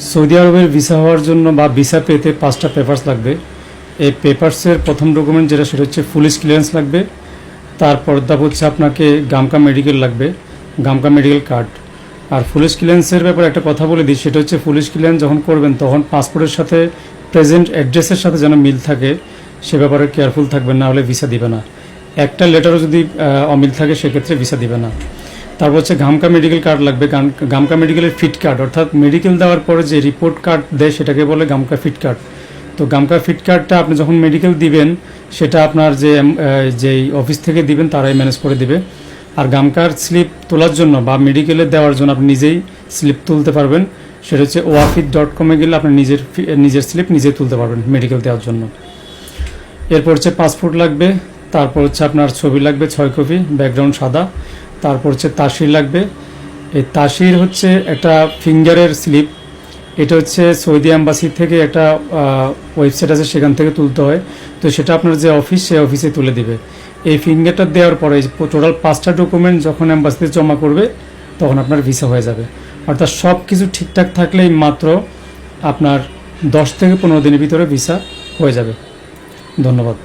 Saudi আরবের visa হওয়ার জন্য বা ভিসা পেতে 5টা পেপারস লাগবে। এই পেপারসের প্রথম ডকুমেন্ট যেটা সেটা হচ্ছে পুলিশ ক্লিয়ারেন্স লাগবে। তারপর ধাপ হচ্ছে আপনাকে গামকা মেডিকেল লাগবে, গামকা মেডিকেল কার্ড। আর পুলিশ ক্লিয়ারেন্সের ব্যাপারে একটা কথা বলে দিই, সেটা হচ্ছে পুলিশ ক্লিয়ারেন্স যখন করবেন তখন পাসপোর্টের সাথে প্রেজেন্ট অ্যাড্রেসের সাথে যেন মিল থাকে, সে ব্যাপারে কেয়ারফুল থাকবেন, না হলে ভিসা দিবে না। একটা লেটারও যদি অমিল থাকে সেক্ষেত্রে ভিসা দিবে না। তারপর হচ্ছে গামকা মেডিকেল কার্ড লাগবে, গামকা মেডিকেলের ফিট কার্ড, অর্থাৎ মেডিকেল দেওয়ার পরে যে রিপোর্ট কার্ড দেয় সেটাকে বলে গামকা ফিট কার্ড। তো গামকা ফিট কার্ডটা আপনি যখন মেডিকেল দিবেন সেটা আপনার যেই অফিস থেকে দিবেন তারাই ম্যানেজ করে দিবে। আর গামকার স্লিপ তোলার জন্য বা মেডিকেলে দেওয়ার জন্য আপনি নিজেই স্লিপ তুলতে পারবেন, সেটা হচ্ছে oafit.com-এ গেলে আপনি নিজের স্লিপ নিজেই তুলতে পারবেন মেডিকেল দেওয়ার জন্য। এরপর হচ্ছে পাসপোর্ট লাগবে, তারপর হচ্ছে আপনার ছবি লাগবে 6 কপি, ব্যাকগ্রাউন্ড সাদা। তারপর হচ্ছে তাসির লাগবে। এই তাসির হচ্ছে একটা ফিঙ্গারের স্লিপ, এটা হচ্ছে সৌদি অ্যাম্বাসি থেকে একটা ওয়েবসাইট আছে সেখান থেকে তুলতে হয়। তো সেটা আপনার যে অফিস সেই অফিসে তুলে দিবে। এই ফিঙ্গারটা দেওয়ার পরে টোটাল 5টা ডকুমেন্ট যখন অ্যাম্বাসিতে জমা করবে তখন আপনার ভিসা হয়ে যাবে। অর্থাৎ সব কিছু ঠিকঠাক থাকলেই মাত্র আপনার 10 থেকে 15 দিনের ভিতরে ভিসা হয়ে যাবে। ধন্যবাদ।